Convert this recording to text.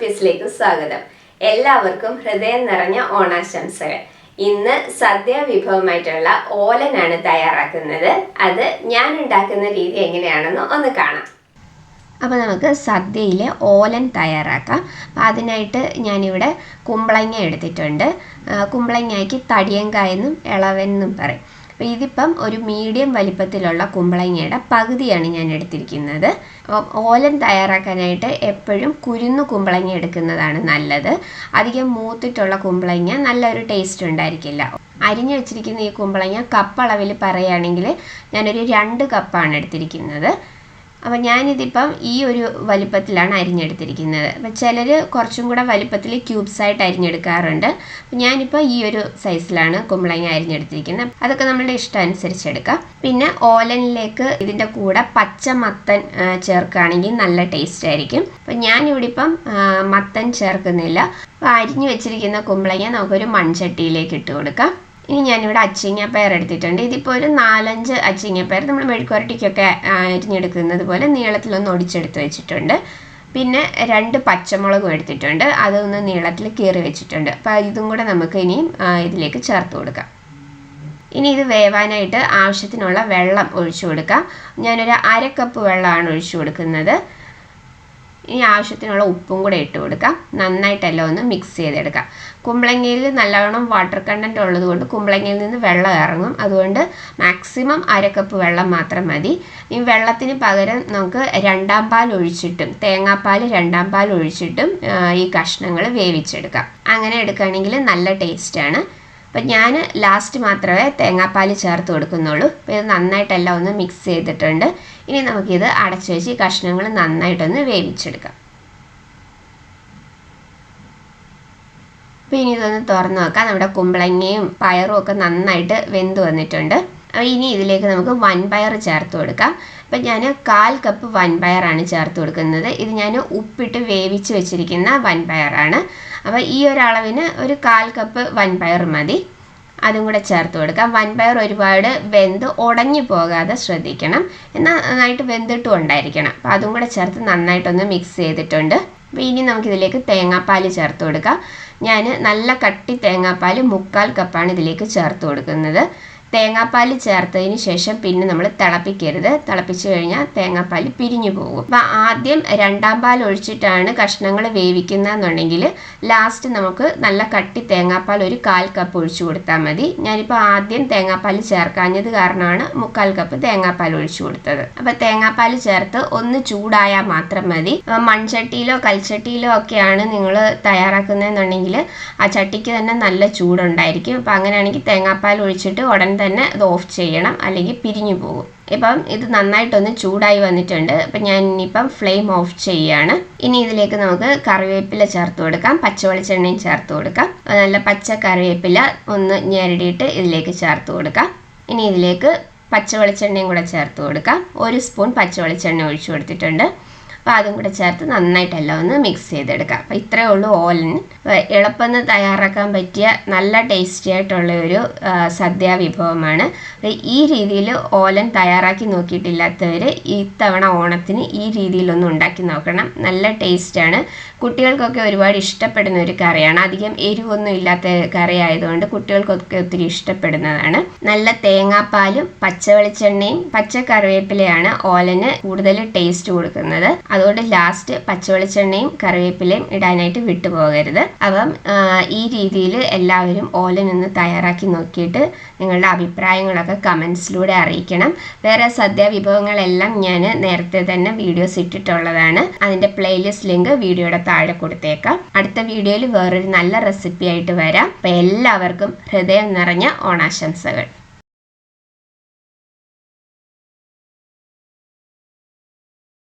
റെസിപ്പീസിലേക്ക് സ്വാഗതം. എല്ലാവർക്കും ഹൃദയം നിറഞ്ഞ ഓണാശംസകൾ. ഇന്ന് സദ്യ വിഭവമായിട്ടുള്ള ഓലനാണ് തയ്യാറാക്കുന്നത്. അത് ഞാൻ ഉണ്ടാക്കുന്ന രീതി എങ്ങനെയാണെന്ന് ഒന്ന് കാണാം. അപ്പോൾ നമുക്ക് സദ്യയിലെ ഓലൻ തയ്യാറാക്കാം. അതിനായിട്ട് ഞാനിവിടെ കുമ്പളങ്ങ എടുത്തിട്ടുണ്ട്. കുമ്പളങ്ങയ്ക്ക് തടിയങ്കായെന്നും ഇളവെന്നും പറയും. അപ്പോൾ ഇതിപ്പം ഒരു മീഡിയം വലിപ്പത്തിലുള്ള കുമ്പളങ്ങയുടെ പകുതിയാണ് ഞാൻ എടുത്തിരിക്കുന്നത്. ഓലൻ തയ്യാറാക്കാനായിട്ട് എപ്പോഴും കുരുന്നു കുമ്പളങ്ങ എടുക്കുന്നതാണ് നല്ലത്. അധികം മൂത്തിട്ടുള്ള കുമ്പളങ്ങ നല്ലൊരു ടേസ്റ്റ് ഉണ്ടായിരിക്കില്ല. അരിഞ്ഞു വെച്ചിരിക്കുന്ന ഈ കുമ്പളങ്ങ കപ്പളവിൽ പറയുകയാണെങ്കിൽ ഞാനൊരു 2 കപ്പാണ് എടുത്തിരിക്കുന്നത്. അപ്പോൾ ഞാനിതിപ്പം ഈ ഒരു വലിപ്പത്തിലാണ് അരിഞ്ഞെടുത്തിരിക്കുന്നത്. അപ്പോൾ ചിലർ കുറച്ചും കൂടെ വലിപ്പത്തിൽ ക്യൂബ്സായിട്ട് അരിഞ്ഞെടുക്കാറുണ്ട്. അപ്പോൾ ഞാനിപ്പോൾ ഈ ഒരു സൈസിലാണ് കുമ്പളങ്ങ അരിഞ്ഞെടുത്തിരിക്കുന്നത്. അതൊക്കെ നമ്മളുടെ ഇഷ്ടം അനുസരിച്ച് എടുക്കാം. പിന്നെ ഓലനിലേക്ക് ഇതിൻ്റെ കൂടെ പച്ചമത്തൻ ചേർക്കുകയാണെങ്കിൽ നല്ല ടേസ്റ്റ് ആയിരിക്കും. അപ്പോൾ ഞാനിവിടെ ഇപ്പം മത്തൻ ചേർക്കുന്നില്ല. അപ്പോൾ അരിഞ്ഞു വെച്ചിരിക്കുന്ന കുമ്പളങ്ങ നമുക്കൊരു മൺചട്ടിയിലേക്ക് ഇട്ട് കൊടുക്കാം. ഇനി ഞാനിവിടെ അച്ചിങ്ങപ്പയർ എടുത്തിട്ടുണ്ട്. ഇതിപ്പോൾ ഒരു 4-5 അച്ചിങ്ങപ്പയർ നമ്മൾ മെഴുക്കുവരട്ടിക്കൊക്കെ അരിഞ്ഞെടുക്കുന്നത് പോലെ നീളത്തിലൊന്ന് ഒടിച്ചെടുത്ത് വെച്ചിട്ടുണ്ട്. പിന്നെ 2 പച്ചമുളകും എടുത്തിട്ടുണ്ട്. അതൊന്ന് നീളത്തിൽ കീറി വെച്ചിട്ടുണ്ട്. അപ്പോൾ ഇതും കൂടെ നമുക്ക് ഇനിയും ഇതിലേക്ക് ചേർത്ത് കൊടുക്കാം. ഇനി ഇത് വേവാനായിട്ട് ആവശ്യത്തിനുള്ള വെള്ളം ഒഴിച്ചു കൊടുക്കാം. ഞാനൊരു 1/2 കപ്പ് വെള്ളമാണ് ഒഴിച്ചു കൊടുക്കുന്നത്. ഇനി ആവശ്യത്തിനുള്ള ഉപ്പും കൂടെ ഇട്ട് കൊടുക്കാം. നന്നായിട്ടെല്ലാം ഒന്ന് മിക്സ് ചെയ്തെടുക്കാം. കുമ്പളങ്ങയിൽ നല്ലവണ്ണം വാട്ടർ കണ്ടൻറ്റ് ഉള്ളതുകൊണ്ട് കുമ്പളങ്ങയിൽ നിന്ന് വെള്ളം ഇറങ്ങും. അതുകൊണ്ട് മാക്സിമം 1/2 കപ്പ് വെള്ളം മാത്രം മതി. ഈ വെള്ളത്തിന് പകരം നമുക്ക് 2-ാം പാൽ ഒഴിച്ചിട്ടും തേങ്ങാപ്പാൽ 2-ാം പാൽ ഒഴിച്ചിട്ടും ഈ കഷ്ണങ്ങൾ വേവിച്ചെടുക്കാം. അങ്ങനെ എടുക്കുകയാണെങ്കിൽ നല്ല ടേസ്റ്റാണ്. അപ്പം ഞാൻ ലാസ്റ്റ് മാത്രമേ തേങ്ങാപ്പാൽ ചേർത്ത് കൊടുക്കുന്നുള്ളൂ. അപ്പോൾ ഇത് നന്നായിട്ടെല്ലാം ഒന്ന് മിക്സ് ചെയ്തിട്ടുണ്ട്. ഇനി നമുക്കിത് അടച്ചു വെച്ച് ഈ കഷ്ണങ്ങൾ നന്നായിട്ടൊന്ന് വേവിച്ചെടുക്കാം. അപ്പോൾ ഇനി ഇതൊന്ന് തുറന്ന് നോക്കാം. നമ്മുടെ കുമ്പളങ്ങയും പയറും ഒക്കെ നന്നായിട്ട് വെന്ത് വന്നിട്ടുണ്ട്. അപ്പോൾ ഇനി ഇതിലേക്ക് നമുക്ക് വൻപയർ ചേർത്ത് കൊടുക്കാം. അപ്പം ഞാൻ 1/4 കപ്പ് വൻപയറാണ് ചേർത്ത് കൊടുക്കുന്നത്. ഇത് ഞാൻ ഉപ്പിട്ട് വേവിച്ച് വെച്ചിരിക്കുന്ന വൻപയറാണ്. അപ്പോൾ ഈ ഒരളവിന് ഒരു 1/4 കപ്പ് വൻപയർ മതി. അതും കൂടെ ചേർത്ത് കൊടുക്കാം. വൻപയർ ഒരുപാട് വെന്ത് ഉടഞ്ഞു പോകാതെ ശ്രദ്ധിക്കണം. എന്നാൽ നന്നായിട്ട് വെന്തിട്ടും ഉണ്ടായിരിക്കണം. അപ്പോൾ അതും കൂടെ ചേർത്ത് നന്നായിട്ടൊന്ന് മിക്സ് ചെയ്തിട്ടുണ്ട്. അപ്പോൾ ഇനി നമുക്കിതിലേക്ക് തേങ്ങാപ്പാൽ ചേർത്ത് കൊടുക്കാം. ഞാൻ നല്ല കട്ടി തേങ്ങാപ്പാൽ 1/4 കപ്പാണ് ഇതിലേക്ക് ചേർത്ത് കൊടുക്കുന്നത്. തേങ്ങാപ്പാൽ ചേർത്തതിന് ശേഷം പിന്നെ നമ്മൾ തിളപ്പിക്കരുത്. തിളപ്പിച്ച് കഴിഞ്ഞാൽ തേങ്ങാപ്പാൽ പിരിഞ്ഞു പോകും. അപ്പോൾ ആദ്യം 2-ാം പാൽ ഒഴിച്ചിട്ടാണ് കഷ്ണങ്ങൾ വേവിക്കുന്നതെന്നുണ്ടെങ്കിൽ ലാസ്റ്റ് നമുക്ക് നല്ല കട്ടി തേങ്ങാപ്പാൽ ഒരു 1/4 കപ്പ് ഒഴിച്ചു കൊടുത്താൽ മതി. ഞാനിപ്പോൾ ആദ്യം തേങ്ങാപ്പാൽ ചേർക്കാഞ്ഞത് കാരണമാണ് 1/4 കപ്പ് തേങ്ങാപ്പാൽ ഒഴിച്ചു കൊടുത്തത്. അപ്പോൾ തേങ്ങാപ്പാൽ ചേർത്ത് ഒന്ന് ചൂടായാൽ മാത്രം മതി. മൺചട്ടിയിലോ കൽച്ചട്ടിയിലോ ഒക്കെയാണ് നിങ്ങൾ തയ്യാറാക്കുന്നതെന്നുണ്ടെങ്കിൽ ആ ചട്ടിക്ക് തന്നെ നല്ല ചൂടുണ്ടായിരിക്കും. അപ്പോൾ അങ്ങനെയാണെങ്കിൽ തേങ്ങാപ്പാൽ ഒഴിച്ചിട്ട് ഉടൻ തന്നെ അത് ഓഫ് ചെയ്യണം, അല്ലെങ്കിൽ പിരിഞ്ഞു പോകും. ഇപ്പം ഇത് നന്നായിട്ടൊന്ന് ചൂടായി വന്നിട്ടുണ്ട്. അപ്പം ഞാൻ ഇനിയിപ്പം ഫ്ലെയിം ഓഫ് ചെയ്യുകയാണ്. ഇനി ഇതിലേക്ക് നമുക്ക് കറിവേപ്പില ചേർത്ത് കൊടുക്കാം. പച്ചവെളിച്ചെണ്ണയും ചേർത്ത് കൊടുക്കാം. നല്ല പച്ച കറിവേപ്പില ഒന്ന് ഞെരടിയിട്ട് ഇതിലേക്ക് ചേർത്ത് കൊടുക്കാം. ഇനി ഇതിലേക്ക് പച്ചവെളിച്ചെണ്ണയും കൂടെ ചേർത്ത് കൊടുക്കാം. 1 സ്പൂൺ പച്ചവെളിച്ചെണ്ണ ഒഴിച്ചു കൊടുത്തിട്ടുണ്ട്. അപ്പോൾ അതും കൂടെ ചേർത്ത് നന്നായിട്ടെല്ലാം ഒന്ന് മിക്സ് ചെയ്തെടുക്കാം. അപ്പോൾ ഇത്രയേ ഉള്ളൂ ഓലൻ. എളുപ്പം തയ്യാറാക്കാൻ പറ്റിയ നല്ല ടേസ്റ്റി ആയിട്ടുള്ള ഒരു സദ്യ വിഭവമാണ്. ഈ രീതിയിൽ ഓലൻ തയ്യാറാക്കി നോക്കിയിട്ടില്ലാത്തവർ ഇത്തവണ ഓണത്തിന് ഈ രീതിയിലൊന്ന് ഉണ്ടാക്കി നോക്കണം. നല്ല ടേസ്റ്റാണ്. കുട്ടികൾക്കൊക്കെ ഒരുപാട് ഇഷ്ടപ്പെടുന്ന ഒരു കറിയാണ്. അധികം എരിവൊന്നും ഇല്ലാത്ത കറി ആയതുകൊണ്ട് കുട്ടികൾക്കൊക്കെ ഒത്തിരി ഇഷ്ടപ്പെടുന്നതാണ്. നല്ല തേങ്ങാപ്പാലും പച്ചവെളിച്ചെണ്ണയും പച്ചക്കറിവേപ്പിലയാണ് ഓലന് കൂടുതൽ ടേസ്റ്റ് കൊടുക്കുന്നത്. അതുകൊണ്ട് ലാസ്റ്റ് പച്ചവെളിച്ചെണ്ണയും കറിവേപ്പിലയും ഇടാനായിട്ട് വിട്ടുപോകരുത്. അപ്പം ഈ രീതിയിൽ എല്ലാവരും ഓലൻ ഒന്ന് തയ്യാറാക്കി നോക്കിയിട്ട് നിങ്ങളുടെ അഭിപ്രായങ്ങളൊക്കെ കമൻസിലൂടെ അറിയിക്കണം. വേറെ സദ്യ വിഭവങ്ങളെല്ലാം ഞാൻ നേരത്തെ തന്നെ വീഡിയോസ് ഇട്ടിട്ടുള്ളതാണ്. അതിൻ്റെ പ്ലേലിസ്റ്റ് ലിങ്ക് വീഡിയോയുടെ താഴെ കൊടുത്തേക്കാം. അടുത്ത വീഡിയോയിൽ വേറൊരു നല്ല റെസിപ്പി ആയിട്ട് വരാം. അപ്പം എല്ലാവർക്കും ഹൃദയം നിറഞ്ഞ ഓണാശംസകൾ.